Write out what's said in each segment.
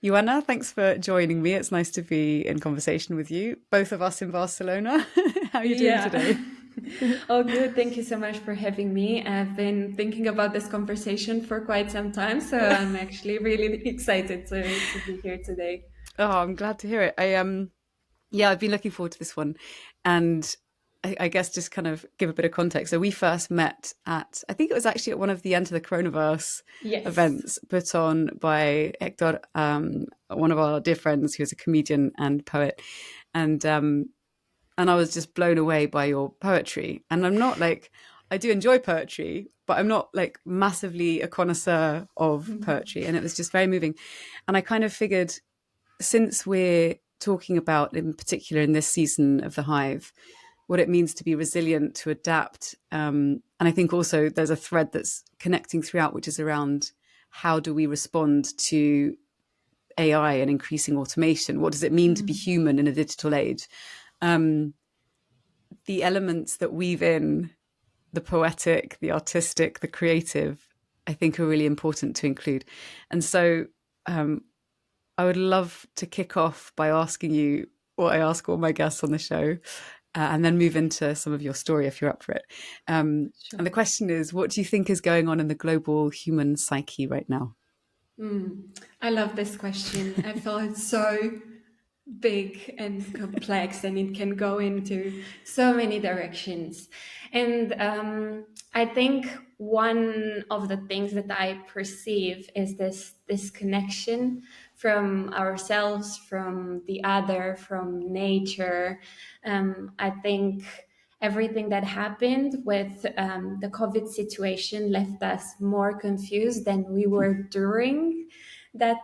Ioana, thanks for joining me. It's nice to be in conversation with you, both of us in Barcelona. How are you doing Yeah. today? Oh, good. Thank you so much for having me. I've been thinking about this conversation for quite some time, so I'm actually really excited to be here today. Oh, I'm glad to hear it. Yeah, I've been looking forward to this one, and I guess just kind of give a bit of context. So we first met at, I think it was actually at one of the Enter the Coronavirus Yes. events put on by Hector, one of our dear friends who is a comedian and poet, and and I was just blown away by your poetry. And I'm not like, I do enjoy poetry, but I'm not like massively a connoisseur of poetry. And it was just very moving. And I kind of figured, since we're talking about, in particular in this season of The Hive, what it means to be resilient, to adapt. And I think also there's a thread that's connecting throughout, which is around how do we respond to AI and increasing automation? What does it mean to be human in a digital age? Um, the elements that weave in the poetic, the artistic, the creative, I think are really important to include. And so um, I would love to kick off by asking you what I ask all my guests on the show, and then move into some of your story if you're up for it. And the Sure. question is, what do you think is going on in the global human psyche right now? I love this question. I feel it's so big and complex, and it can go into so many directions. And I think one of the things that I perceive is this connection from ourselves, from the other, from nature. I think everything that happened with the COVID situation left us more confused than we were during that.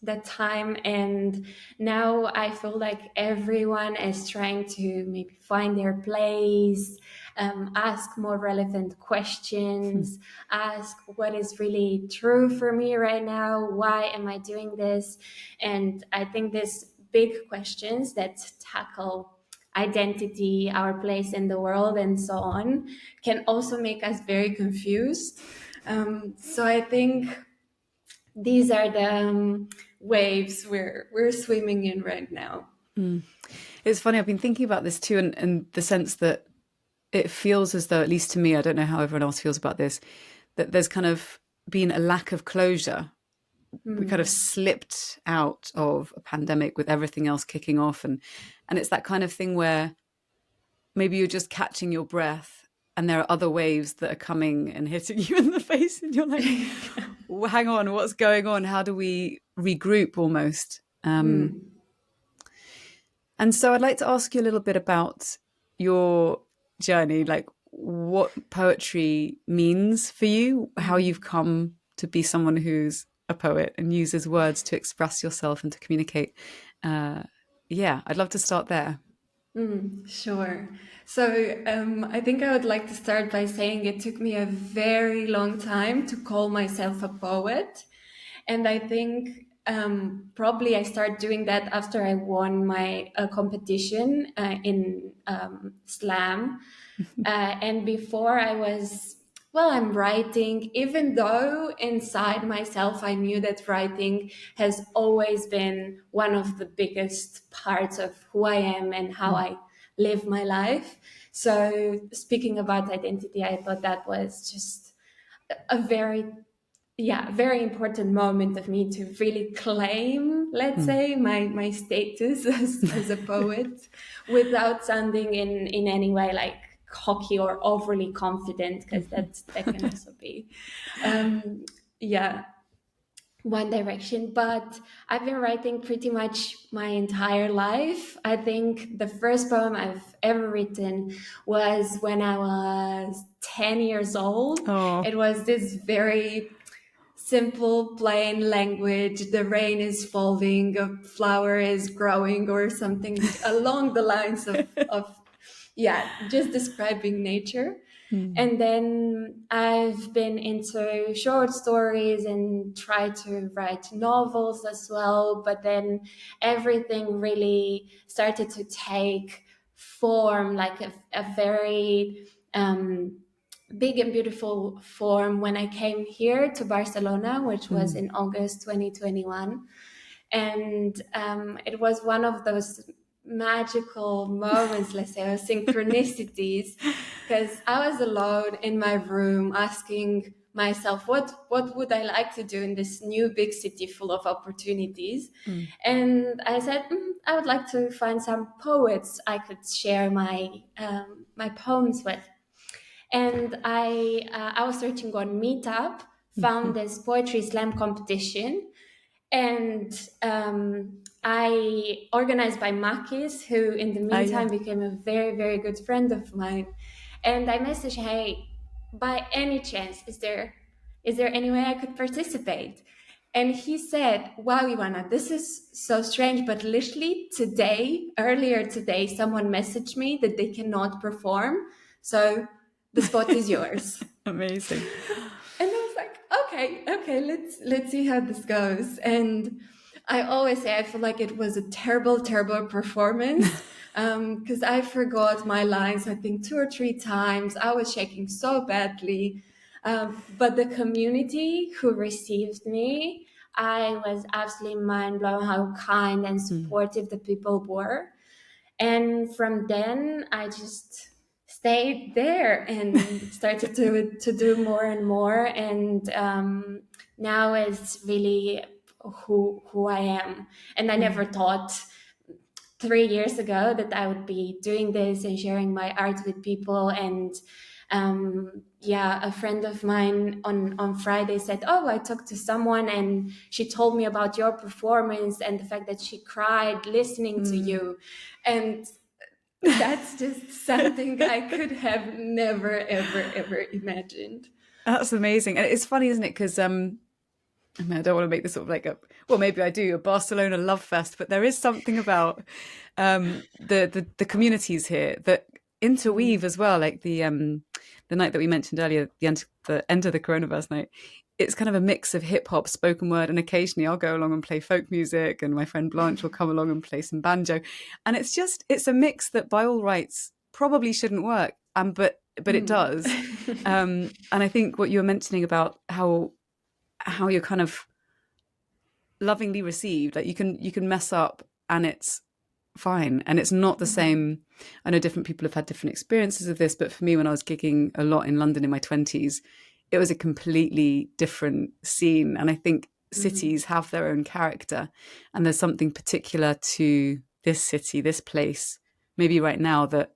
That time, and now I feel like everyone is trying to maybe find their place, ask more relevant questions, ask what is really true for me right now, why am I doing this. And I think these big questions that tackle identity, our place in the world, and so on, can also make us very confused. So I think these are the waves we're swimming in right now. It's funny, I've been thinking about this too, and the sense that it feels as though, at least to me, I don't know how everyone else feels about this, that there's kind of been a lack of closure. We kind of slipped out of a pandemic with everything else kicking off, and it's that kind of thing where maybe you're just catching your breath and there are other waves that are coming and hitting you in the face, and you're like, well, hang on, what's going on? How do we regroup almost? And so I'd like to ask you a little bit about your journey, like what poetry means for you, how you've come to be someone who's a poet and uses words to express yourself and to communicate. Uh, yeah, I'd love to start there. Sure. So I think I would like to start by saying it took me a very long time to call myself a poet. And I think probably I started doing that after I won my competition in slam. And before I was, well, I'm writing, even though inside myself I knew that writing has always been one of the biggest parts of who I am and how Mm. I live my life. So, speaking about identity, I thought that was just a very, yeah, very important moment of me to really claim, let's Mm. say, my status as a poet without sounding in any way like cocky or overly confident, because that can also be yeah, one direction. But I've been writing pretty much my entire life. I think the first poem I've ever written was when I was 10 years old. Oh, It was this very simple, plain language. The rain is falling, a flower is growing, or something along the lines of yeah, just describing nature. mm. And then I've been into short stories and tried to write novels as well. But then everything really started to take form, like a very big and beautiful form when I came here to Barcelona, which was Mm. in August 2021. And it was one of those magical moments, let's say, or synchronicities, because I was alone in my room asking myself, what would I like to do in this new big city full of opportunities? Mm. And I said, I would like to find some poets I could share my poems with. And I was searching on Meetup, found this poetry slam competition, and I organized by Makis, who in the Yeah. meantime became a very, very good friend of mine. And I messaged, hey, by any chance, is there any way I could participate? And he said, wow, Ioana, this is so strange, but literally today, earlier today, someone messaged me that they cannot perform. So the spot is yours. Amazing. And I was like, okay, let's see how this goes. And I always say I feel like it was a terrible, terrible performance because I forgot my lines. I think 2 or 3 times. I was shaking so badly, but the community who received me, I was absolutely mind blown how kind and Mm. supportive the people were. And from then I just stayed there and started to do more and more. And now it's really who I am. And I never Mm. thought 3 years ago that I would be doing this and sharing my art with people. And yeah, a friend of mine on Friday said, oh, I talked to someone and she told me about your performance and the fact that she cried listening to Mm. you. And that's just something I could have never, ever, ever imagined. That's amazing. And it's funny, isn't it? Because I mean, I don't want to make this sort of like well, maybe I do, a Barcelona love fest, but there is something about the communities here that interweave Mm, as well. Like the night that we mentioned earlier, the end of the coronavirus night. It's kind of a mix of hip hop, spoken word, and occasionally I'll go along and play folk music, and my friend Blanche will come along and play some banjo, and it's a mix that by all rights probably shouldn't work, but it mm. does. And I think what you were mentioning about how you're kind of lovingly received, like you can mess up and it's fine, and it's not the same. I know different people have had different experiences of this, but for me, when I was gigging a lot in London in my 20s, it was a completely different scene. And I think Mm, cities have their own character, and there's something particular to this city, this place, maybe right now, that,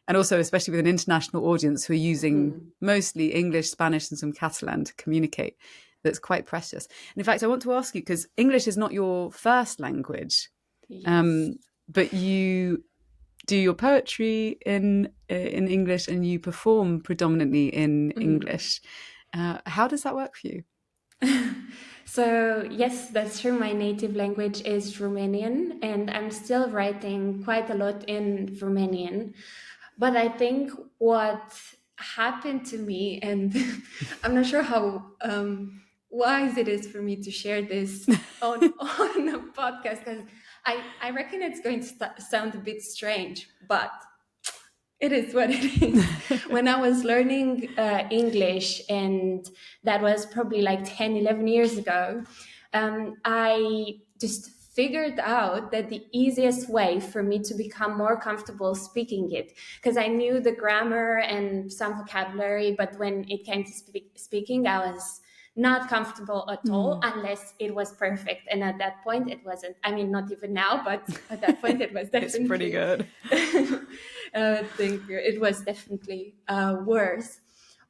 and also especially with an international audience who are using mm. mostly English, Spanish, and some Catalan to communicate, that's quite precious. And in fact, I want to ask you, because English is not your first language, Yes. um, but you do your poetry in English and you perform predominantly in Mm. English. How does that work for you? So, yes, that's true. My native language is Romanian, and I'm still writing quite a lot in Romanian. But I think what happened to me, and I'm not sure how wise it is for me to share this on a podcast, because I reckon it's going to sound a bit strange, but it is what it is. When I was learning English, and that was probably like 10, 11 years ago, I just figured out that the easiest way for me to become more comfortable speaking it, because I knew the grammar and some vocabulary, but when it came to speaking, I was not comfortable at all Mm. unless it was perfect. And at that point, it wasn't. I mean, not even now, but at that point, it was It's pretty definitely. good. I think it was definitely worse.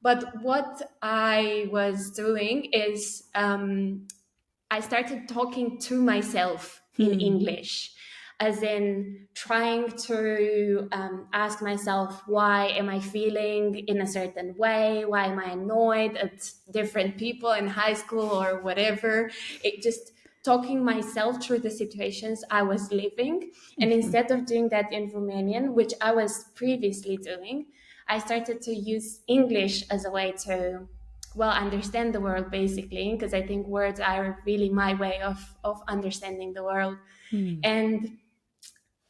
But what I was doing is I started talking to myself in Hmm. English, as in trying to ask myself, why am I feeling in a certain way? Why am I annoyed at different people in high school or whatever? It just talking myself through the situations I was living. And instead of doing that in Romanian, which I was previously doing, I started to use English as a way to understand the world, basically, because I think words are really my way of understanding the world. Hmm. And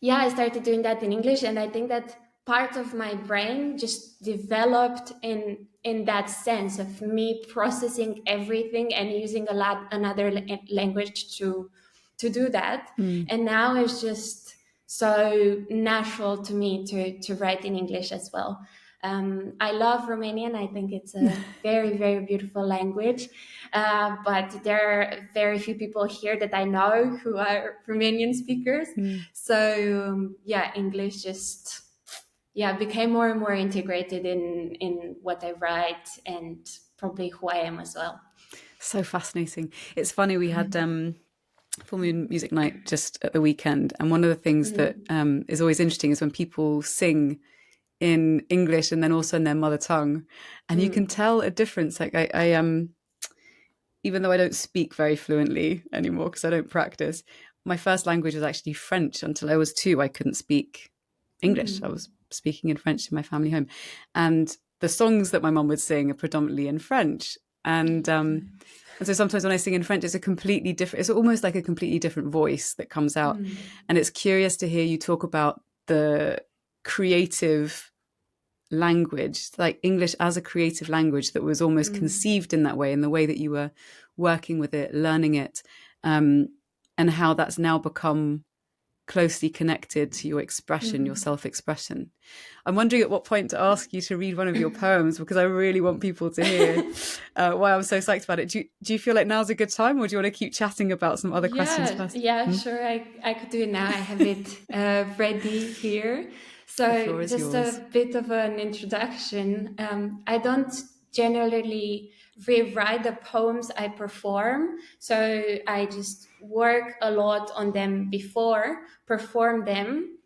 yeah, I started doing that in English, and I think that part of my brain just developed in that sense of me processing everything and using another language to do that. Mm. And now it's just so natural to me to write in English as well. I love Romanian. I think it's a very, very beautiful language. But there are very few people here that I know who are Romanian speakers. Mm. So yeah, English just became more and more integrated in what I write and probably who I am as well. So fascinating. It's funny, we had full moon music night just at the weekend, and one of the things that is always interesting is when people sing in English and then also in their mother tongue, and you can tell a difference. Like I even though I don't speak very fluently anymore because I don't practice, my first language was actually French. Until I was 2, I couldn't speak English. I was speaking in French in my family home, and the songs that my mum would sing are predominantly in French. And so sometimes when I sing in French, it's a completely different. It's almost like a completely different voice that comes out, and it's curious to hear you talk about the creative language, like English as a creative language that was almost conceived in that way, in the way that you were working with it, learning it, and how that's now become closely connected to your expression, your self-expression. I'm wondering at what point to ask you to read one of your poems, because I really want people to hear why I'm so psyched about it. Do you feel like now's a good time, or do you want to keep chatting about some other questions Yeah, first? yeah, sure. I could do it now. I have it ready here. The So, floor is just yours. a bit of an introduction. I don't generally rewrite the poems I perform. So, I just work a lot on them before, perform them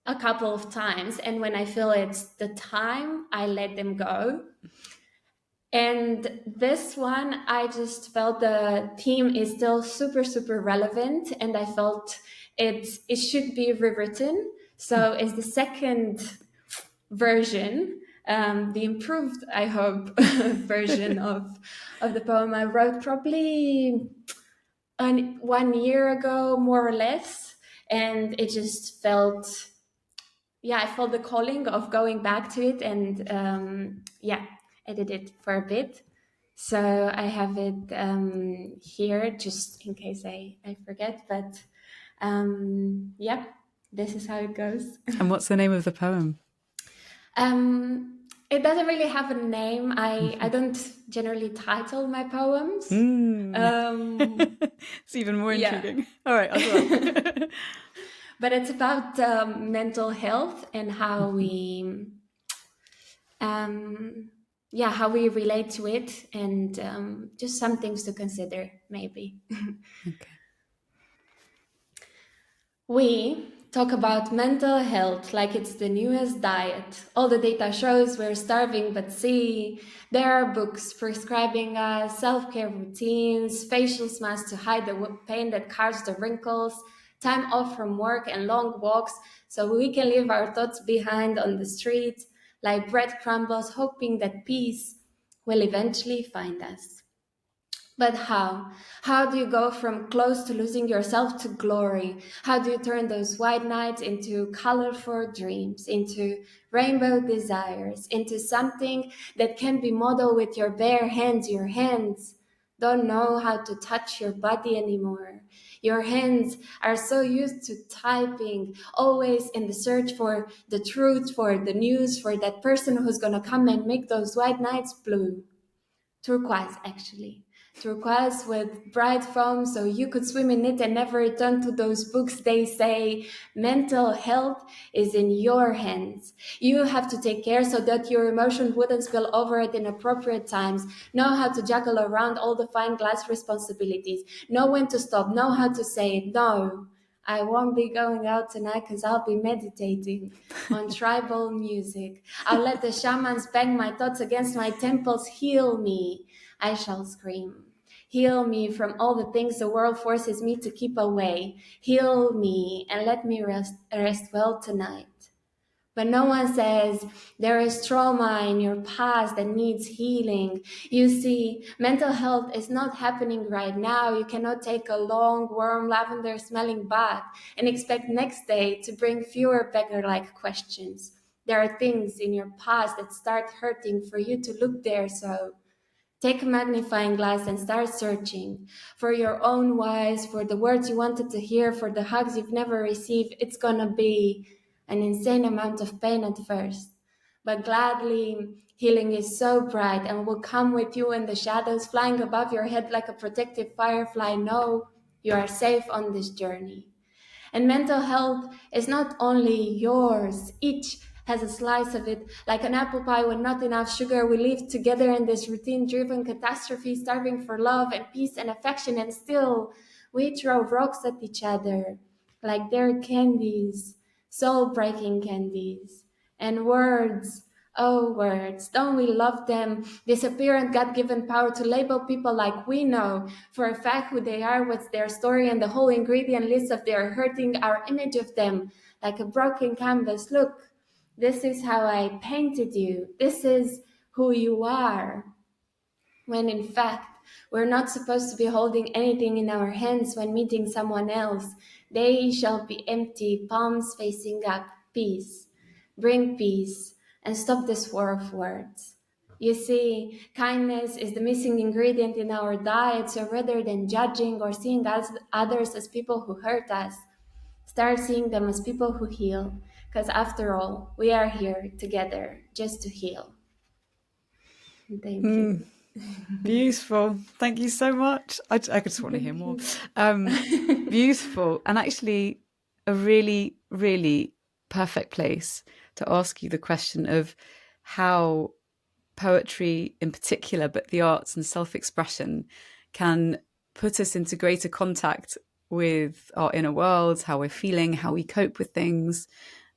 a couple of times. And when I feel it's the time, I let them go. And this one, I just felt the theme is still super, super relevant, and I felt it should be rewritten. So it's the second version, the improved, I hope, version of the poem I wrote probably 1 year ago, more or less, and it just felt I felt the calling of going back to it and I did it for a bit. So I have it here just in case I forget. But this is how it goes. And what's the name of the poem? It doesn't really have a name. I don't generally title my poems. Mm. It's even more Yeah. intriguing. All right, I'll go on. But it's about mental health and how we relate to it, and just some things to consider, maybe. Okay. We talk about mental health like it's the newest diet. All the data shows we're starving, but see, there are books prescribing us self-care routines, facial masks to hide the pain that carves the wrinkles, time off from work and long walks so we can leave our thoughts behind on the street like bread crumbles, hoping that peace will eventually find us. But how? How do you go from close to losing yourself to glory? How do you turn those white nights into colorful dreams, into rainbow desires, into something that can be modeled with your bare hands? Your hands don't know how to touch your body anymore. Your hands are so used to typing, always in the search for the truth, for the news, for that person who's gonna come and make those white nights blue. Turquoise, actually. Turquoise with bright foam so you could swim in it and never return to those books. They say mental health is in your hands. You have to take care so that your emotion wouldn't spill over at inappropriate times. Know how to juggle around all the fine glass responsibilities. Know when to stop. Know how to say no. I won't be going out tonight because I'll be meditating on tribal music. I'll let the shamans bang my thoughts against my temples. Heal me, I shall scream. Heal me from all the things the world forces me to keep away. Heal me and let me rest well tonight. But no one says there is trauma in your past that needs healing. You see, mental health is not happening right now. You cannot take a long, warm, lavender smelling bath and expect next day to bring fewer beggar like questions. there are things in your past that start hurting for you to look there. So take a magnifying glass and start searching for your own whys, for the words you wanted to hear, for the hugs you've never received. It's gonna be an insane amount of pain at first. But gladly, healing is so bright and will come with you in the shadows, flying above your head like a protective firefly. Know you are safe on this journey. And mental health is not only yours, each has a slice of it. Like an apple pie with not enough sugar, we live together in this routine driven catastrophe, starving for love and peace and affection, and still we throw rocks at each other like they're candies, soul breaking candies. And words, oh, words, don't we love them? This apparent God given power to label people like we know for a fact who they are, what's their story, and the whole ingredient list of their hurting, our image of them like a broken canvas. Look, this is how I painted you. This is who you are. When in fact, we're not supposed to be holding anything in our hands when meeting someone else. They shall be empty, palms facing up. Peace. Bring peace and stop this war of words. You see, kindness is the missing ingredient in our diet, so rather than judging or seeing others as people who hurt us, start seeing them as people who heal. Because after all, we are here together just to heal. Thank you. Beautiful. Thank you so much. I just want to hear Thank more. you. Beautiful. And actually, a really, really perfect place to ask you the question of how poetry in particular, but the arts and self expression can put us into greater contact with our inner worlds, how we're feeling, how we cope with things.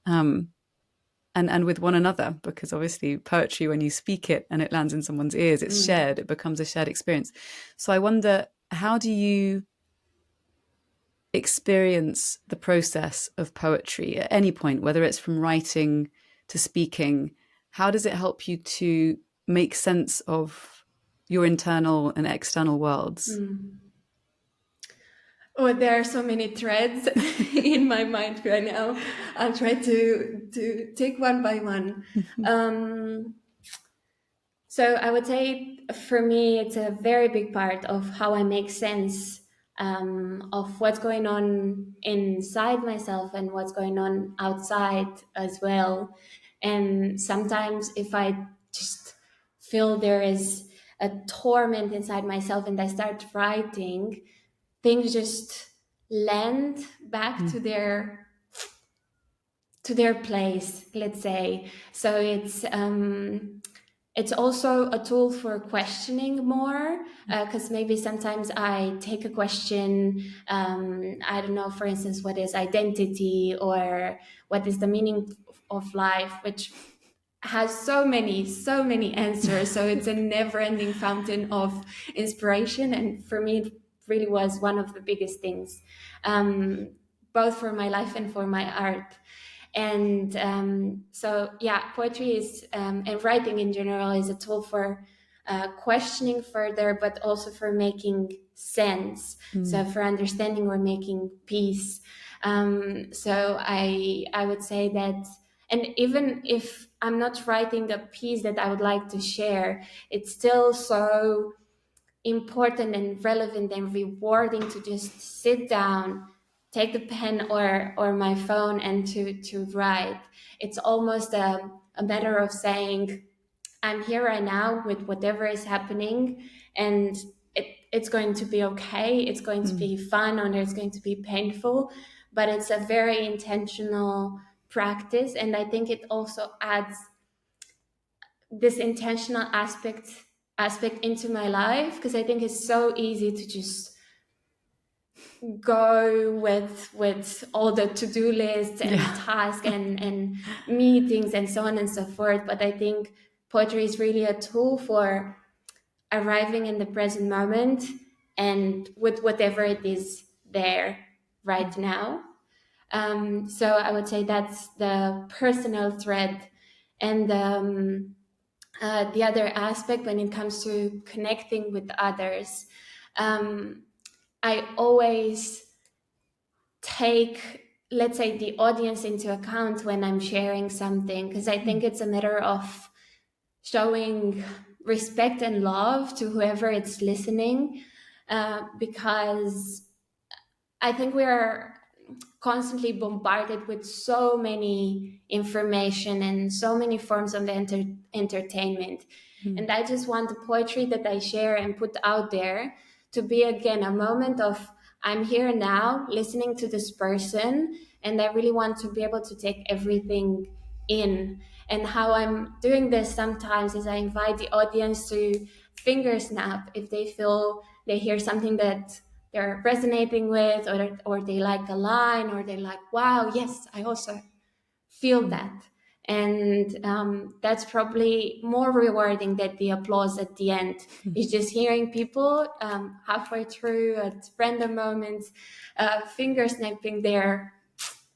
And with one another, because obviously poetry, when you speak it and it lands in someone's ears, it's shared, it becomes a shared experience. So I wonder, how do you experience the process of poetry at any point, whether it's from writing to speaking? How does it help you to make sense of your internal and external worlds? Oh, there are so many threads in my mind right now. I'll try to take one by one. Um, so I would say for me, it's a very big part of how I make sense of what's going on inside myself and what's going on outside as well. And sometimes if I just feel there is a torment inside myself and I start writing, things just land back to their place, let's say. So it's also a tool for questioning more, because maybe sometimes I take a question, I don't know, for instance, what is identity or what is the meaning of life, which has so many answers. So it's a never ending fountain of inspiration. And for me, it really was one of the biggest things, both for my life and for my art. And so, yeah, poetry is, and writing in general is a tool for questioning further, but also for making sense. So for understanding or making peace. So I would say that, and even if I'm not writing a piece that I would like to share, it's still so important and relevant and rewarding to just sit down, take the pen or my phone and to write. It's almost a matter of saying, I'm here right now with whatever is happening, and it's going to be okay. It's going to be fun, or it's going to be painful, but it's a very intentional practice. And I think it also adds this intentional aspect into my life, because I think it's so easy to just go with all the to-do lists and tasks and meetings and so on and so forth. But I think poetry is really a tool for arriving in the present moment and with whatever it is there right now. So I would say that's the personal thread. And the other aspect, when it comes to connecting with others, I always take let's say, the audience into account when I'm sharing something, because I think Mm. it's a matter of showing respect and love to whoever it's listening, because I think we're constantly bombarded with so many information and so many forms of entertainment. Mm. And I just want the poetry that I share and put out there to be, again, a moment of, I'm here now listening to this person, and I really want to be able to take everything in. And how I'm doing this sometimes is I invite the audience to finger snap if they feel they hear something that they're resonating with, or they like a line, or they like, wow, yes, I also feel Mm. that. And that's probably more rewarding than the applause at the end. Is just hearing people halfway through at random moments, finger snapping their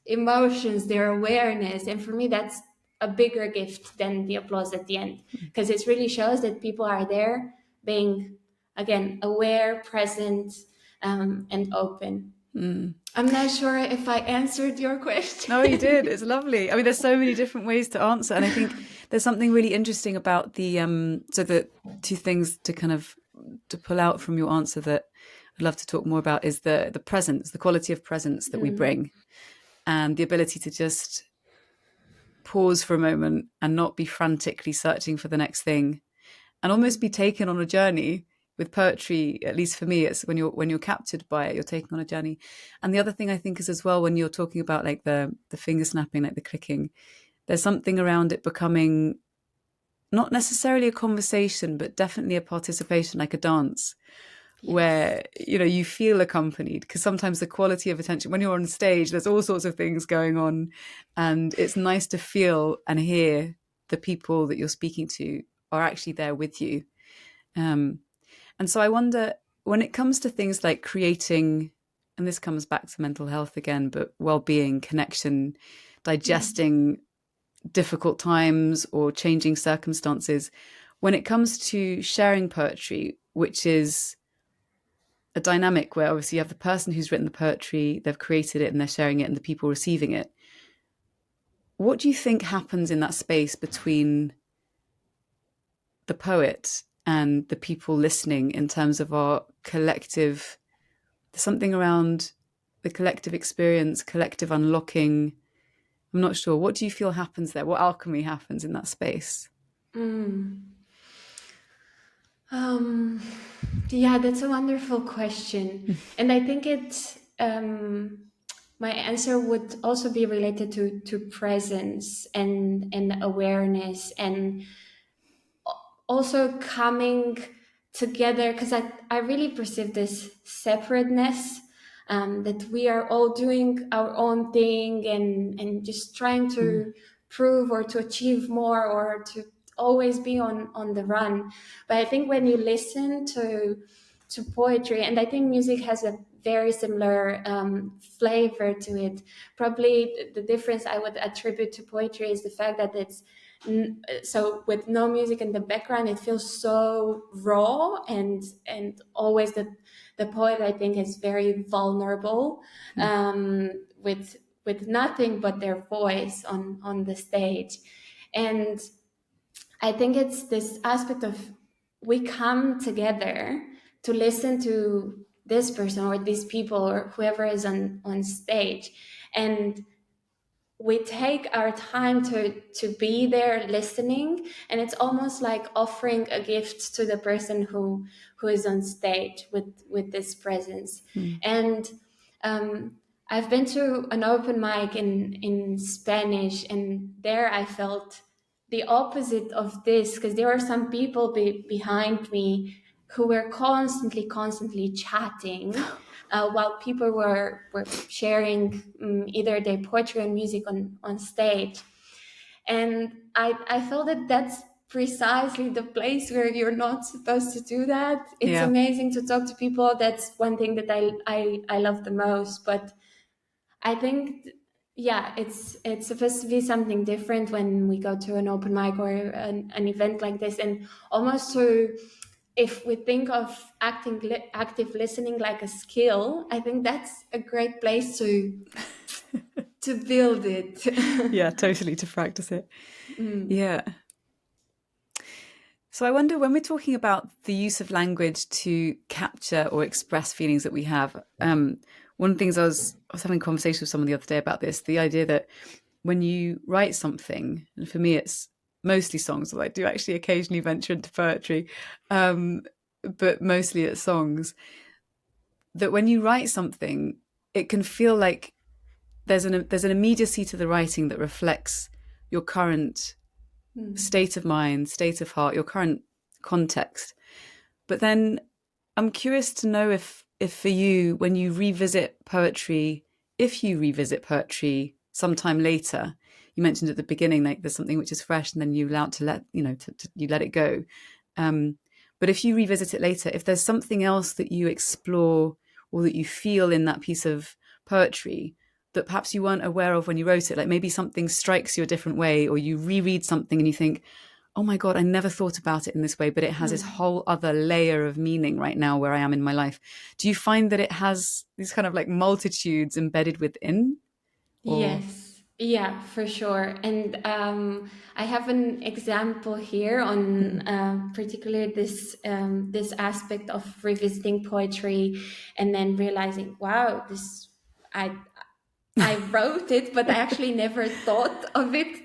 emotions, their awareness. And for me, that's a bigger gift than the applause at the end, because it really shows that people are there being, again, aware, present, and open. Mm. I'm not sure if I answered your No, you question. did. It's lovely. I mean, there's so many different ways to answer, and I think there's something really interesting about the so the two things to kind of to pull out from your answer that I'd love to talk more about is the presence, the quality of presence that we Mm, bring, and the ability to just pause for a moment and not be frantically searching for the next thing, and almost be mm, taken on a journey with poetry. At least for me, it's when you're captured by it, you're taken on a journey. And the other thing I think is as well, when you're talking about like the finger snapping, like the clicking, there's something around it becoming not necessarily a conversation, but definitely a participation, like a dance, yes. where you feel accompanied, because sometimes the quality of attention when you're on stage, there's all sorts of things going on, and it's nice to feel and hear the people that you're speaking to are actually there with you. um, and so I wonder, when it comes to things like creating, and this comes back to mental health again, but well-being, connection, Mm, digesting difficult times or changing circumstances, when it comes to sharing poetry, which is a dynamic where obviously you have the person who's written the poetry, they've created it and they're sharing it, and the people receiving it. What do you think happens in that space between the poet and the people listening in terms of our collective, there's something around the collective experience, collective unlocking? I'm not sure. What do you feel happens there? What alchemy happens in that space? mm. Um, yeah, that's a wonderful question. And I think my answer would also be related to presence and awareness, and also coming together, because I really perceive this separateness, that we are all doing our own thing, and just trying Mm. to prove or to achieve more, or to always be on the run. But I think when you listen to poetry, and I think music has a very similar flavor to it. Probably the difference I would attribute to poetry is the fact that it's so, with no music in the background, it feels so raw, and always the poet, I think, is very vulnerable, with nothing but their voice on the stage. And I think it's this aspect of, we come together to listen to this person or these people or whoever is on stage, and we take our time to be there listening, and it's almost like offering a gift to the person who is on stage with this presence. Mm. And I've been to an open mic in Spanish, and there I felt the opposite of this, because there are some people behind me who were constantly chatting, while people were sharing either their poetry or music on stage. And I felt that that's precisely the place where you're not supposed to do that. It's Yeah. amazing to talk to people. That's one thing that I love the most. But I think, yeah, it's supposed to be something different when we go to an open mic or an event like this, and almost to, if we think of active listening like a skill, I think that's a great place to build it. Yeah, totally, to practice it. Mm. Yeah. So I wonder, when we're talking about the use of language to capture or express feelings that we have, one of the things I was having a conversation with someone the other day about this, the idea that when you write something, and for me it's mostly songs, although I do actually occasionally venture into poetry, um, but mostly it's songs, that when you write something, it can feel like there's an immediacy to the writing that reflects your current Mm. state of mind, state of heart, your current context. But then I'm curious to know if for you, when you revisit poetry, if you revisit poetry sometime later, you mentioned at the beginning, like there's something which is fresh and then you allow it to let, you let it go. Um, but if you revisit it later, if there's something else that you explore or that you feel in that piece of poetry that perhaps you weren't aware of when you wrote it, like maybe something strikes you a different way, or you reread something and you think, oh my God, I never thought about it in this way, but it has this Mm. whole other layer of meaning right now where I am in my life. Do you find that it has these kind of like multitudes embedded within? Or, Yes, yeah, for sure. And I have an example here on particularly this aspect of revisiting poetry, and then realizing, wow, this I I wrote it, but I actually never thought of it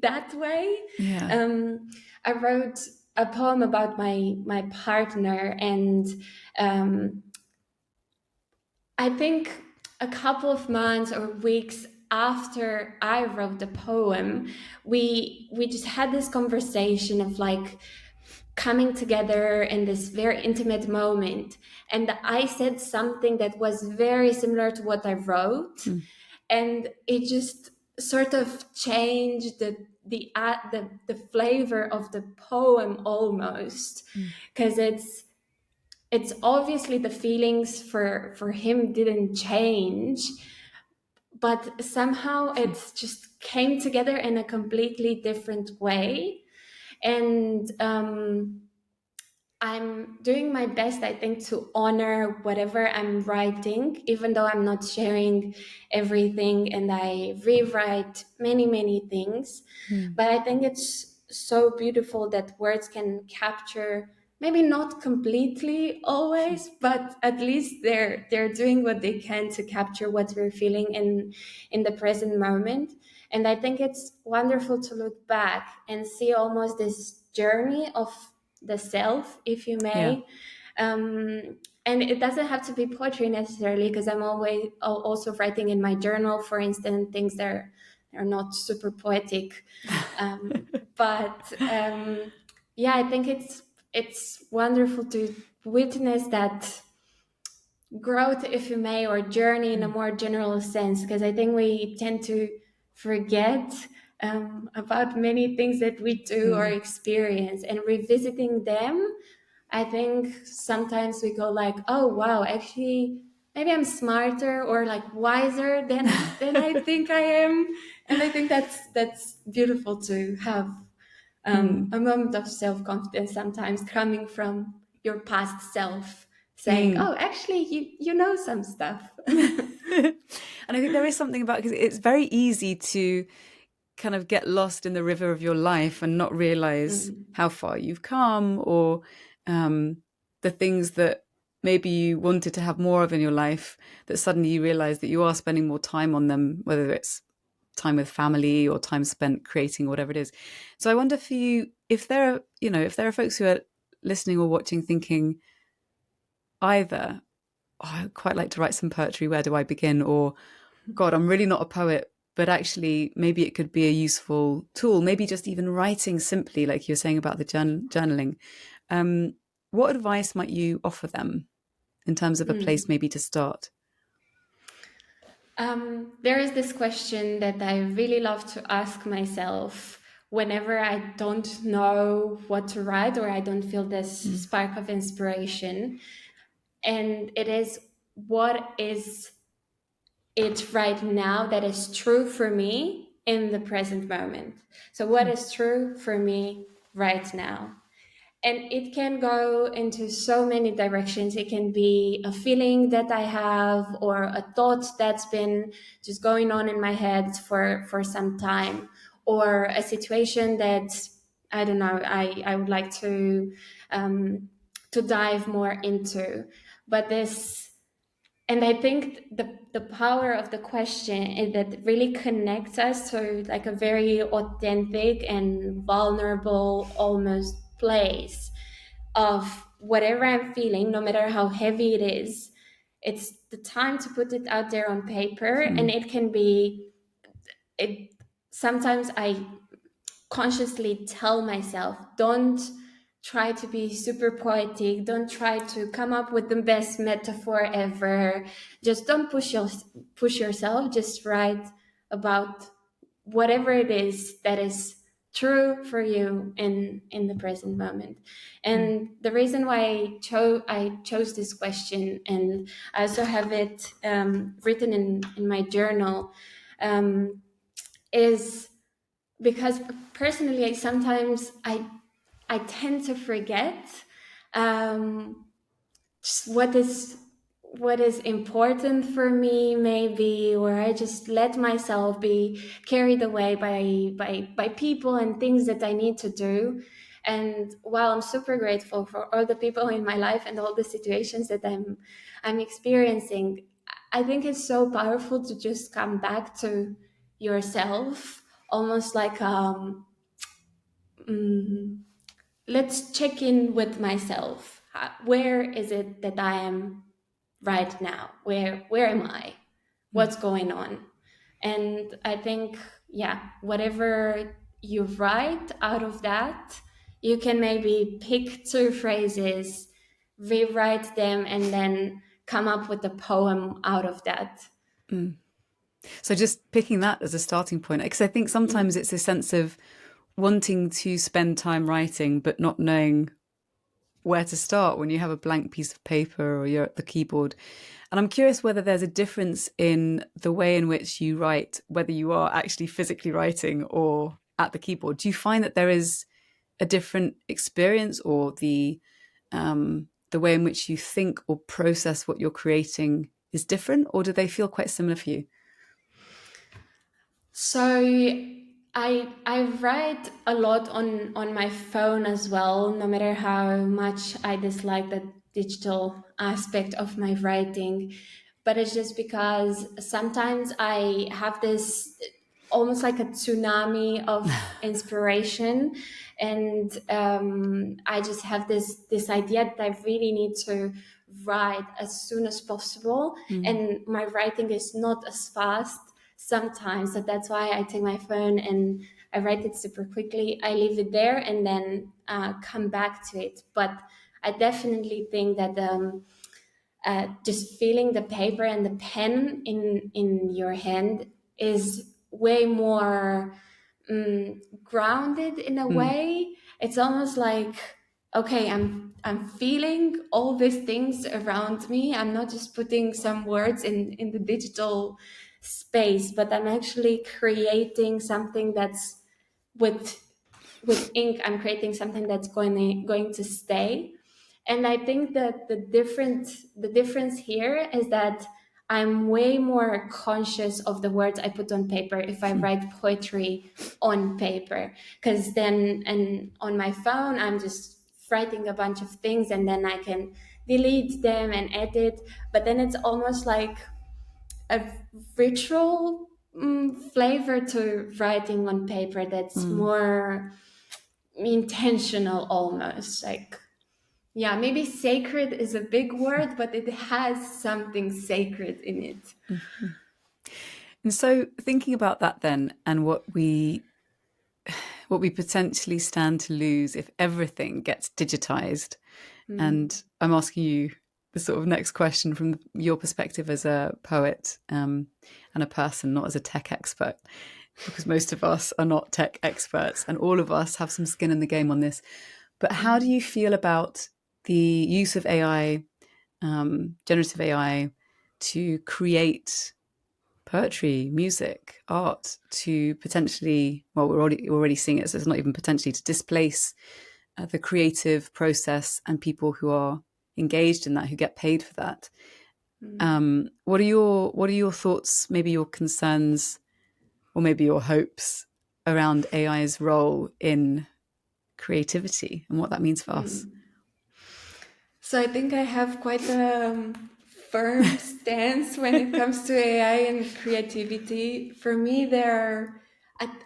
that way. yeah. Um, I wrote a poem about my partner, and um, I think a couple of months or weeks after I wrote the poem, we just had this conversation of like coming together in this very intimate moment, and I said something that was very similar to what I wrote, Mm, and it just sort of changed the flavor of the poem almost, mm, because it's obviously the feelings for him didn't change, but somehow it's just came together in a completely different way. And I'm doing my best, I think, to honor whatever I'm writing, even though I'm not sharing everything and I rewrite many, many things. mm, But I think it's so beautiful that words can capture, maybe not completely always, but at least they're doing what they can to capture what we're feeling in the present moment. And I think it's wonderful to look back and see almost this journey of the self, if you yeah. may. And it doesn't have to be poetry necessarily, because I'm always also writing in my journal, for instance, things that are not super poetic. But yeah, I think it's wonderful to witness that growth, if you may, or journey in a Mm, more general sense, because I think we tend to forget about many things that we do or mm, experience, and revisiting them, I think sometimes we go like, oh wow, actually maybe I'm smarter or like wiser than I think I am. And I think that's beautiful to have mm, a moment of self-confidence sometimes coming from your past self, saying, mm. oh, actually you know some stuff. And I think there is something about, because it's very easy to kind of get lost in the river of your life and not realize Mm, how far you've come, or um, the things that maybe you wanted to have more of in your life, that suddenly you realize that you are spending more time on them, whether it's time with family or time spent creating, whatever it is. So I wonder for you, if there are, if there are folks who are listening or watching thinking either, oh, I'd quite like to write some poetry, where do I begin? Or, God, I'm really not a poet, but actually maybe it could be a useful tool, maybe just even writing simply, like you're saying about the journaling. Um, what advice might you offer them in terms of a place mm. maybe to start? There is this question that I really love to ask myself whenever I don't know what to write or I don't feel this Mm, spark of inspiration. And it is, what is it right now that is true for me in the present moment? So, what mm, is true for me right now? And it can go into so many directions. It can be a feeling that I have, or a thought that's been just going on in my head for some time, or a situation that, I don't know, I would like to dive more into. But this, and I think the power of the question is that it really connects us to like a very authentic and vulnerable almost place of whatever I'm feeling, no matter how heavy it is. It's the time to put it out there on paper, and Mm. it can be it. Sometimes I consciously tell myself, don't try to be super poetic, don't try to come up with the best metaphor ever, just don't push yourself, just write about whatever it is that is true for you in the present moment. Mm. And the reason why I chose this question, and I also have it written in my journal, um, is because personally, sometimes I tend to forget um, just what is important for me, maybe, or I just let myself be carried away by people and things that I need to do. And while I'm super grateful for all the people in my life and all the situations that I'm experiencing, I think it's so powerful to just come back to yourself, almost like mm, let's check in with myself. Where is it that I am right now? Where am I? Mm. What's going on? And I think, yeah, whatever you write out of that, you can maybe pick two phrases, rewrite them, and then come up with a poem out of that. Mm. So just picking that as a starting point, because I think sometimes Mm. it's a sense of wanting to spend time writing, but not knowing where to start when you have a blank piece of paper or you're at the keyboard. And I'm curious whether there's a difference in the way in which you write, whether you are actually physically writing or at the keyboard. Do you find that there is a different experience, or the way in which you think or process what you're creating is different, or do they feel quite similar for you? So I write a lot on my phone as well, no matter how much I dislike the digital aspect of my writing. But it's just because sometimes I have this almost like a tsunami of inspiration, and I just have this idea that I really need to write as soon as possible, Mm. and my writing is not as fast sometimes. So that's why I take my phone and I write it super quickly. I leave it there and then come back to it. But I definitely think that just feeling the paper and the pen in your hand is way more grounded in a Mm. way. It's almost like, okay, I'm feeling all these things around me. I'm not just putting some words in the digital space, but I'm actually creating something that's with with ink. I'm creating something that's going to stay. And I think that the difference here is that I'm way more conscious of the words I put on paper if I write poetry on paper, because then, and on my phone I'm just writing a bunch of things and then I can delete them and edit. But then it's almost like a ritual flavor to writing on paper that's Mm. more intentional, almost like, yeah, maybe sacred is a big word, but it has something sacred in it. And so thinking about that then, and what we potentially stand to lose if everything gets digitized. Mm. And I'm asking you the sort of next question from your perspective as a poet, and a person, not as a tech expert, because most of us are not tech experts and all of us have some skin in the game on this. But how do Mm. you feel about the use of AI, generative AI, to create poetry, music, art, to potentially, well, we're already seeing it, so it's not even potentially, to displace the creative process and people who are engaged in that, who get paid for that. What are your thoughts, maybe your concerns, or maybe your hopes around AI's role in creativity and what that means for us? So I think I have quite a firm stance when it comes to AI and creativity. For me,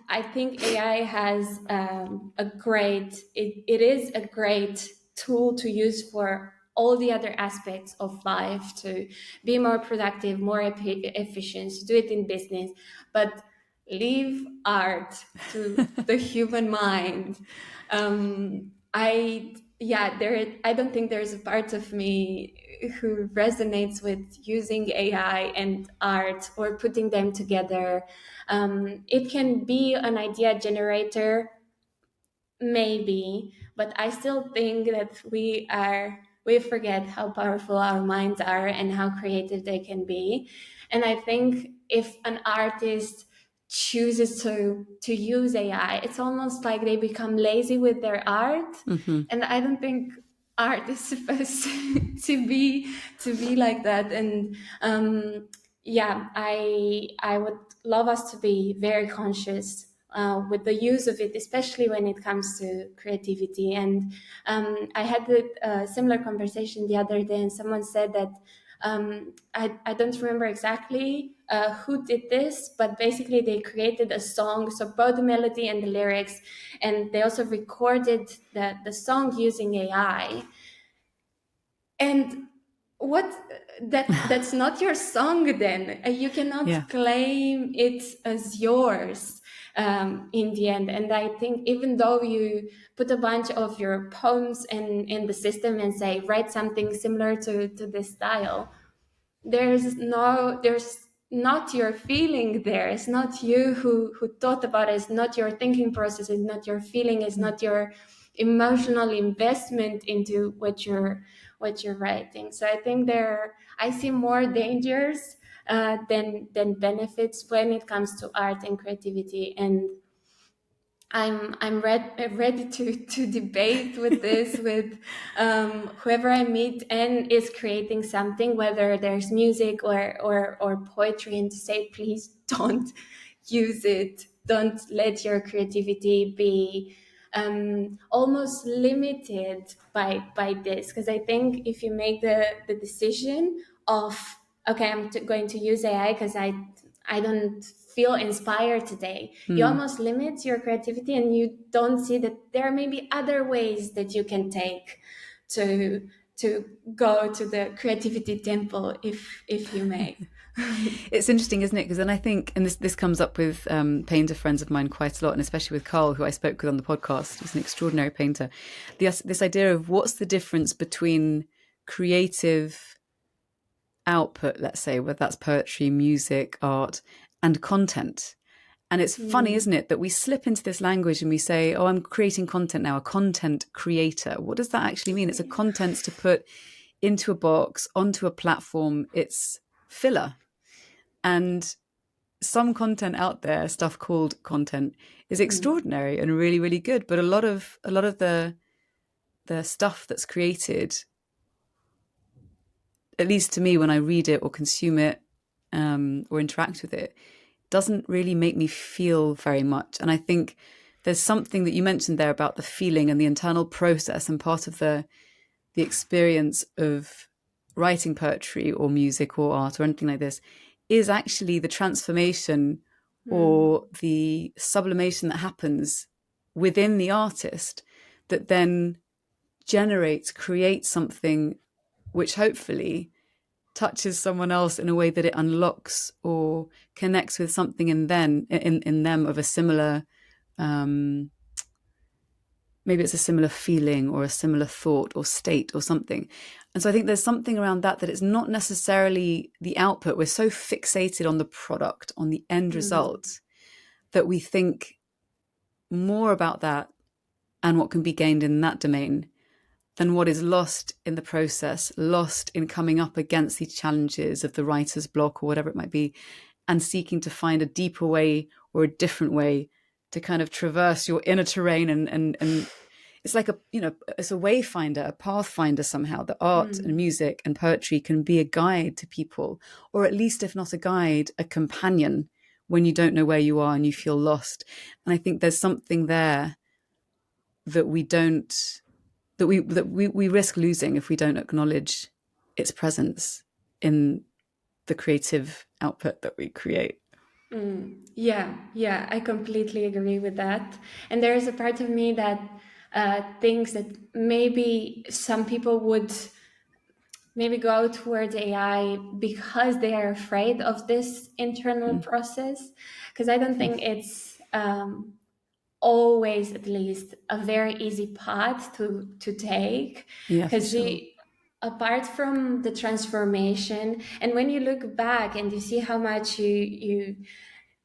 I think AI has it is a great tool to use for all the other aspects of life, to be more productive, more efficient, to do it in business, but leave art to the human mind. I don't think there's a part of me who resonates with using AI and art or putting them together. It can be an idea generator, maybe, but I still think that we forget how powerful our minds are and how creative they can be. And I think if an artist chooses to use AI, it's almost like they become lazy with their art. And I don't think art is supposed to be like that. And I would love us to be very conscious with the use of it, especially when it comes to creativity. And I had a similar conversation the other day, and someone said that I don't remember exactly who did this, but basically they created a song, so both the melody and the lyrics, and they also recorded the song using AI. And what that's not your song then. You Yeah. cannot claim it as yours in the end. And I think even though you put a bunch of your poems in the system and say write something similar to this style, there's not your feeling there. It's not you who thought about it. It's not your thinking process. It's not your feeling. It's not your emotional investment into what you're writing. So I think I see more dangers than benefits when it comes to art and creativity. And I'm ready to debate with this with whoever I meet and is creating something, whether there's music or poetry, and to say, please don't use it. Don't let your creativity be almost limited by this. Because I think if you make the decision of, okay, I'm going to use AI because I don't feel inspired today, you almost limit your creativity, and you don't see that there may be other ways that you can take to go to the creativity temple, if you may. It's interesting, isn't it? Because then I think, and this comes up with painter friends of mine quite a lot, and especially with Carl, who I spoke with on the podcast. He's an extraordinary painter. This idea of what's the difference between creative output, let's say, whether that's poetry, music, art, and content. And it's funny, isn't it, that we slip into this language and we say, oh, I'm creating content now, a content creator. What does that actually mean? It's a content to put into a box, onto a platform. It's filler. And some content out there, stuff called content, is extraordinary and really, really good. But a lot of the stuff that's created, at least to me, when I read it or consume it or interact with it, doesn't really make me feel very much. And I think there's something that you mentioned there about the feeling and the internal process, and part of the experience of writing poetry or music or art or anything like this is actually the transformation or the sublimation that happens within the artist that then creates something which hopefully touches someone else in a way that it unlocks or connects with something in them of a similar maybe it's a similar feeling or a similar thought or state or something. And so I think there's something around that it's not necessarily the output. We're so fixated on the product, on the end result, that we think more about that and what can be gained in that domain than what is lost in the process, lost in coming up against the challenges of the writer's block or whatever it might be, and seeking to find a deeper way or a different way to kind of traverse your inner terrain. And it's like it's a wayfinder, a pathfinder somehow, that art and Mm. music and poetry can be a guide to people, or at least, if not a guide, a companion when you don't know where you are and you feel lost. And I think there's something there that we risk losing if we don't acknowledge its presence in the creative output that we create. Yeah, yeah, I completely agree with that. And there is a part of me that thinks that maybe some people would maybe go towards AI because they are afraid of this internal Mm. process. Because I don't think it's always, at least, a very easy path to take. Yeah, for Because sure. apart from the transformation, and when you look back and you see how much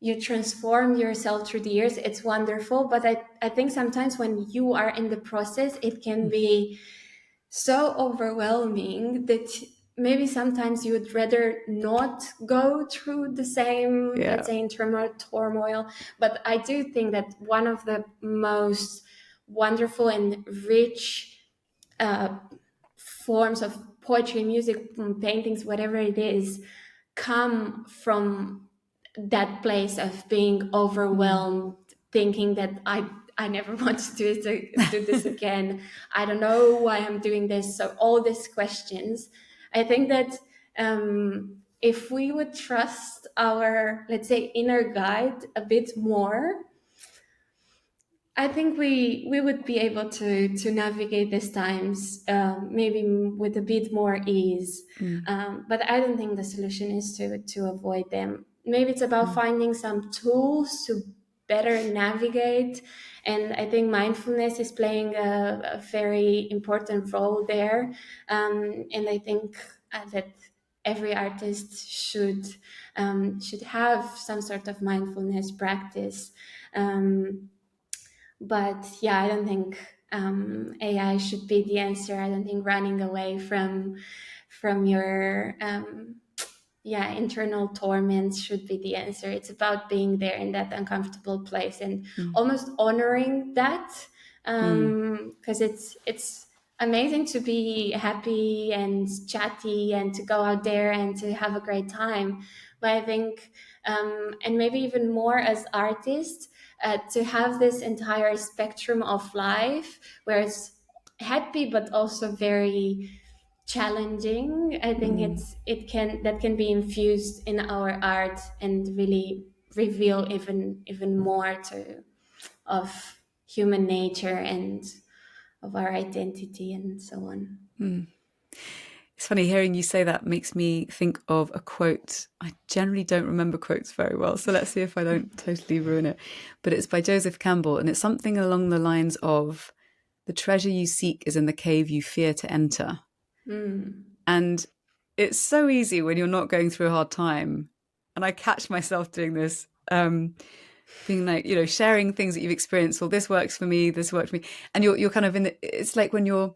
you transform yourself through the years, it's wonderful. But I think sometimes when you are in the process, it can be so overwhelming that maybe sometimes you would rather not go through the same, let's Yeah. say, internal turmoil. But I do think that one of the most wonderful and rich uh, forms of poetry, music, paintings, whatever it is, come from that place of being Mm. overwhelmed, thinking that I never want to do this again. I don't know why I'm doing this. So all these questions. I think that if we would trust our, let's say, inner guide a bit more, I think we would be able to navigate these times maybe with a bit more ease. Mm. But I don't think the solution is to avoid them. Maybe it's about Mm. finding some tools to better navigate. And I think mindfulness is playing a very important role there. And I think that every artist should have some sort of mindfulness practice. But yeah, I don't think AI should be the answer. I don't think running away from your yeah, internal torments should be the answer. It's about being there in that uncomfortable place and Mm. almost honoring that, Mm. because it's amazing to be happy and chatty and to go out there and to have a great time. But I think, and maybe even more as artists, to have this entire spectrum of life where it's happy but also very challenging. I think Mm. it can that can be infused in our art and really reveal even more to of human nature and of our identity and so on. Mm. It's funny hearing you say that makes me think of a quote. I generally don't remember quotes very well, so let's see if I don't totally ruin it. But it's by Joseph Campbell, and it's something along the lines of, "The treasure you seek is in the cave you fear to enter." Mm. And it's so easy when you're not going through a hard time. And I catch myself doing this, being like, sharing things that you've experienced. Well, this works for me. This worked for me. And you're kind of it's like when you're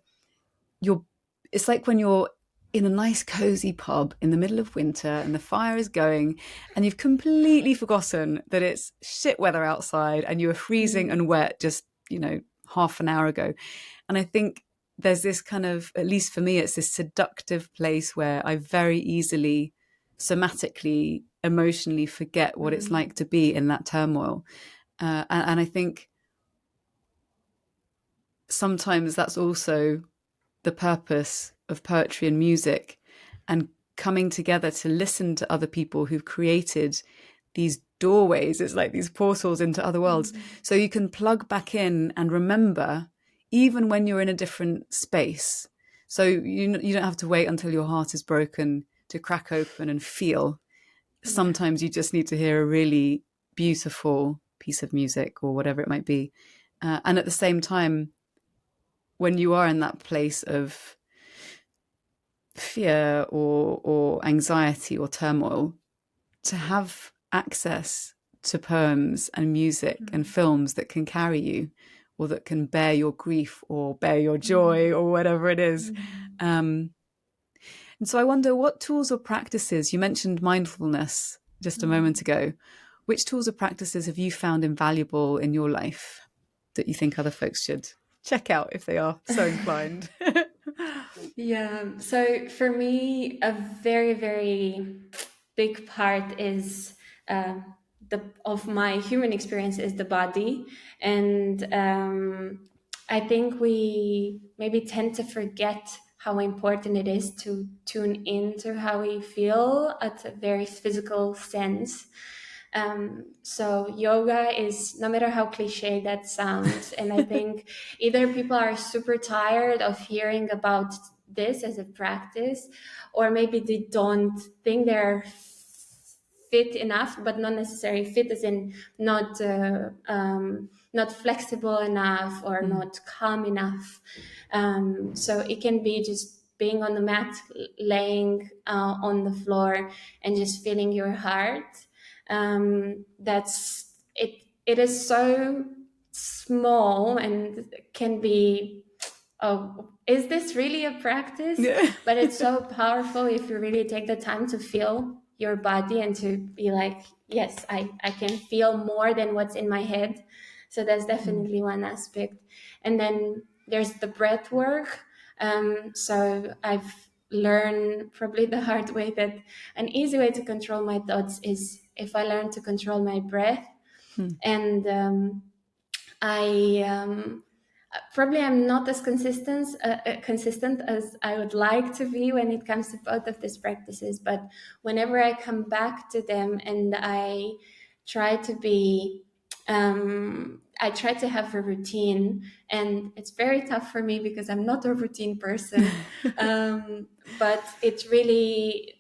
it's like when you're in a nice cozy pub in the middle of winter and the fire is going and you've completely forgotten that it's shit weather outside and you were freezing Mm. and wet just half an hour ago. And I think there's this kind of, at least for me, it's this seductive place where I very easily somatically, emotionally forget what it's Mm. like to be in that turmoil. And I think sometimes that's also the purpose of poetry and music, and coming together to listen to other people who've created these doorways. It's like these portals into other worlds. Mm. So you can plug back in and remember, even when you're in a different space. So you don't have to wait until your heart is broken to crack open and feel. Yeah. Sometimes you just need to hear a really beautiful piece of music or whatever it might be. And at the same time, when you are in that place of fear or anxiety or turmoil, to have access to poems and music and Mm. films that can carry you, or that can bear your grief or bear your Mm. joy or whatever it is. Mm. Um, and so I wonder, what tools or practices, you mentioned mindfulness just a moment Mm. ago, which tools or practices have you found invaluable in your life that you think other folks should check out if they are so inclined. Yeah. So for me, a very, very big part is the of my human experience is the body, and I think we maybe tend to forget how important it is to tune into how we feel at a very physical sense. So yoga is, no matter how cliche that sounds, and I think either people are super tired of hearing about this as a practice, or maybe they don't think they're fit enough, but not necessarily fit as in not flexible enough or Mm, not calm enough. So it can be just being on the mat, laying on the floor, and just feeling your heart. That's it. It is so small and can be, oh, is this really a practice? yeah. But it's so powerful if you really take the time to feel your body and to be like, yes, I can feel more than what's in my head. So that's Mm, definitely one aspect. And then there's the breath work. So I've learned probably the hard way that an easy way to control my thoughts is if I learn to control my breath. mm, And I probably I'm not as consistent as I would like to be when it comes to both of these practices. But whenever I come back to them and try to be, I try to have a routine, and it's very tough for me because I'm not a routine person. But it really,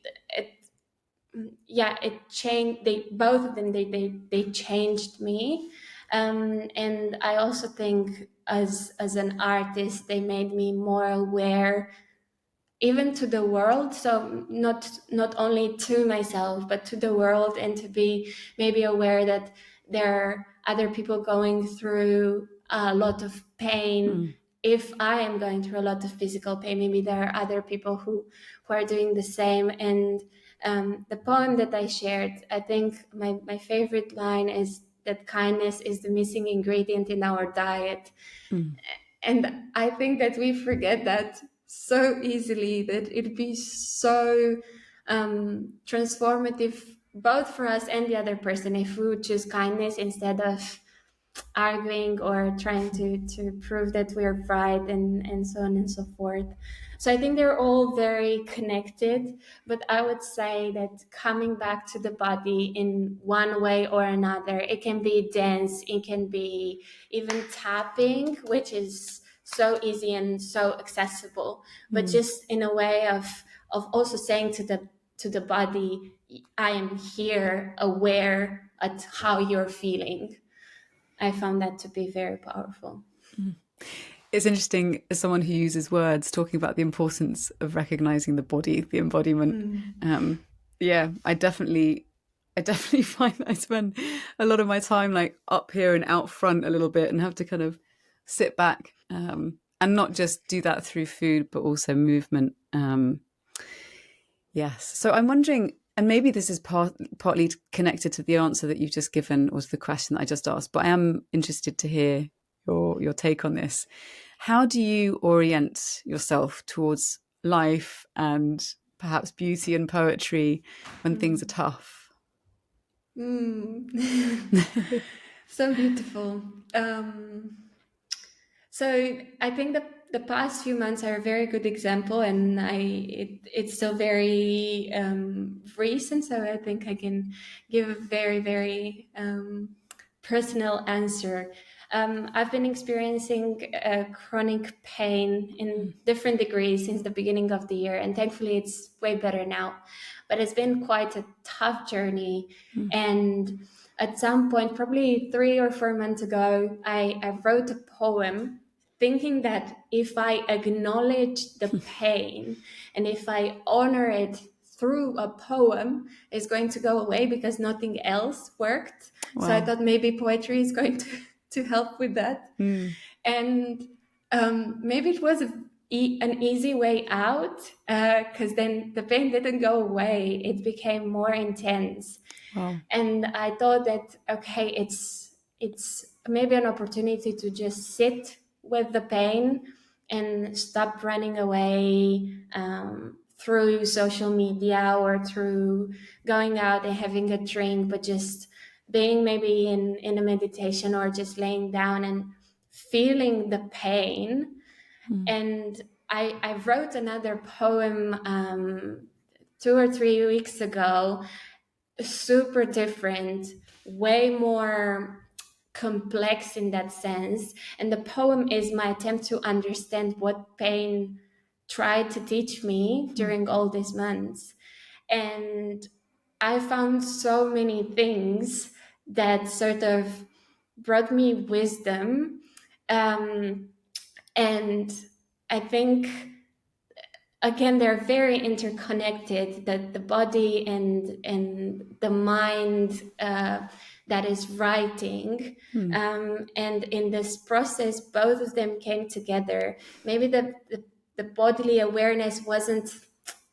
yeah, it changed. They both of them they changed me, and I also think as an artist they made me more aware even to the world, so not only to myself but to the world, and to be maybe aware that there are other people going through a lot of pain. mm, If I am going through a lot of physical pain, maybe there are other people who are doing the same. And the poem that I shared, I think my favorite line is that kindness is the missing ingredient in our diet. mm, And I think that we forget that so easily, that it'd be so transformative both for us and the other person if we would choose kindness instead of arguing or trying to prove that we're right, and so on and so forth. So I think they're all very connected, but I would say that coming back to the body in one way or another, it can be dance, it can be even tapping, which is so easy and so accessible, but mm, just in a way of also saying to the body, I am here, aware at how you're feeling. I found that to be very powerful. mm. It's interesting as someone who uses words talking about the importance of recognizing the body, the embodiment. Mm. Um, yeah, I definitely find that I spend a lot of my time like up here and out front a little bit, and have to kind of sit back, and not just do that through food, but also movement. Yes. So I'm wondering, and maybe this is partly connected to the answer that you've just given, or to the question that I just asked, but I am interested to hear your take on this. How do you orient yourself towards life and perhaps beauty and poetry when things are Mm. tough? Mm. So beautiful. So I think the past few months are a very good example, and it's still very recent. So I think I can give a very very personal answer. I've been experiencing chronic pain in different degrees since the beginning of the year, and thankfully it's way better now. But it's been quite a tough journey, Mm, and at some point, probably 3 or 4 months ago, I wrote a poem thinking that if I acknowledge the pain and if I honor it through a poem, it's going to go away because nothing else worked. So I wow. thought maybe poetry is going to help with that. Mm, And maybe it was an easy way out, because then the pain didn't go away, it became more intense. wow. And I thought that, okay, it's maybe an opportunity to just sit with the pain and stop running away through social media or through going out and having a drink, but just being maybe in a meditation or just laying down and feeling the pain. And I wrote another poem 2 or 3 weeks ago, super different, way more complex in that sense. And the poem is my attempt to understand what pain tried to teach me during all these months. And I found so many things that sort of brought me wisdom. And I think, again, they're very interconnected, that the body and the mind that is writing. And in this process, both of them came together. Maybe the bodily awareness wasn't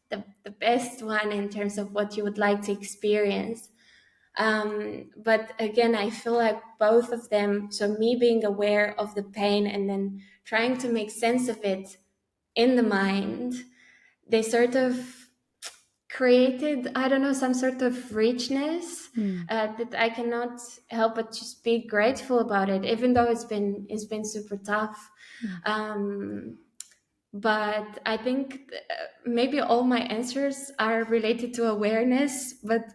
the best one in terms of what you would like to experience. But again, I feel like both of them, so me being aware of the pain and then trying to make sense of it in the mind, they sort of created, I don't know, some sort of richness that I cannot help but just be grateful about it, even though it's been super tough. But I think maybe all my answers are related to awareness, but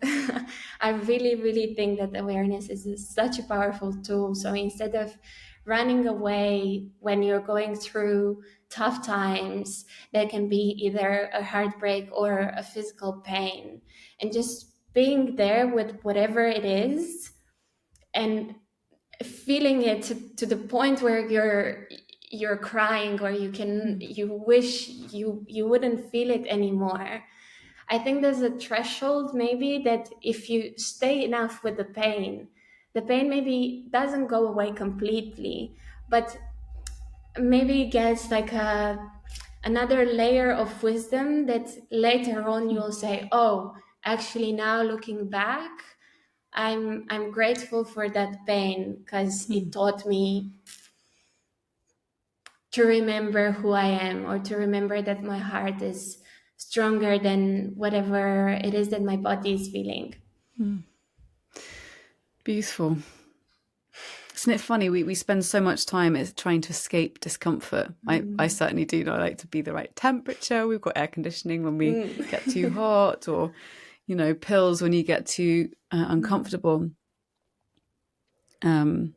I really, really think that awareness is such a powerful tool. So instead of running away when you're going through tough times, that can be either a heartbreak or a physical pain, and just being there with whatever it is and feeling it to the point where you're crying, or you wish you wouldn't feel it anymore. I think there's a threshold maybe that if you stay enough with the pain maybe doesn't go away completely, but maybe gets like another layer of wisdom that later on you'll say, oh, actually now looking back, I'm grateful for that pain because it taught me to remember who I am, or to remember that my heart is stronger than whatever it is that my body is feeling. Beautiful. Isn't it funny? We spend so much time trying to escape discomfort. I certainly do. I like to be the right temperature. We've got air conditioning when we get too hot, or, pills when you get too uncomfortable. And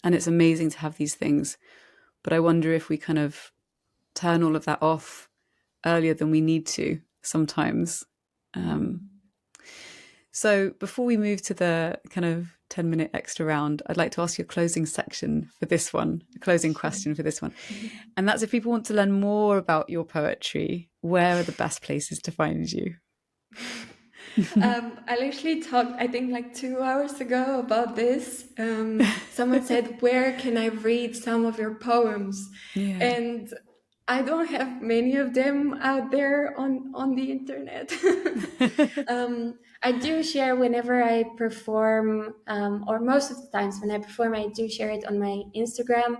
it's amazing to have these things. But I wonder if we kind of turn all of that off earlier than we need to sometimes. So before we move to the kind of 10-minute extra round, I'd like to ask you a closing section for this one, a closing question for this one. And that's, if people want to learn more about your poetry, where are the best places to find you? I literally talked, I think, like 2 hours ago about this. Someone said, where can I read some of your poems? Yeah. And I don't have many of them out there on the internet. I do share whenever I perform, or most of the times when I perform, I do share it on my Instagram.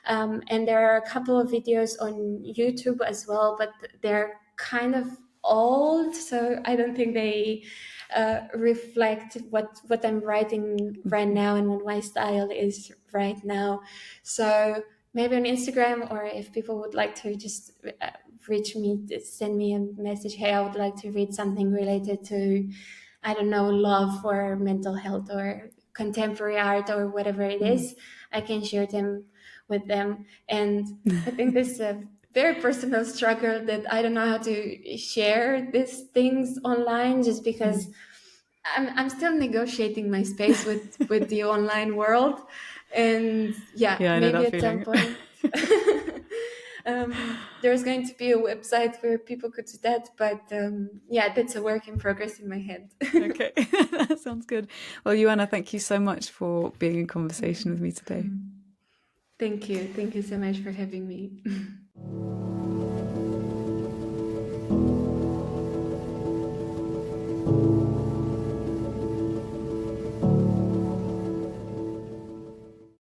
And there are a couple of videos on YouTube as well, but they're kind of old, so I don't think they reflect what I'm writing right now and what my style is right now. So maybe on Instagram, or if people would like to just reach me, send me a message, hey, I would like to read something related to, I don't know, love or mental health or contemporary art or whatever it is, I can share them with them. And I think this is a very personal struggle that I don't know how to share these things online, just because I'm still negotiating my space with the online world. And yeah, I know maybe that at some feeling. point there's going to be a website where people could do that, but yeah, that's a work in progress in my head. Okay, that sounds good. Well, Ioana, thank you so much for being in conversation with me today. Thank you so much for having me.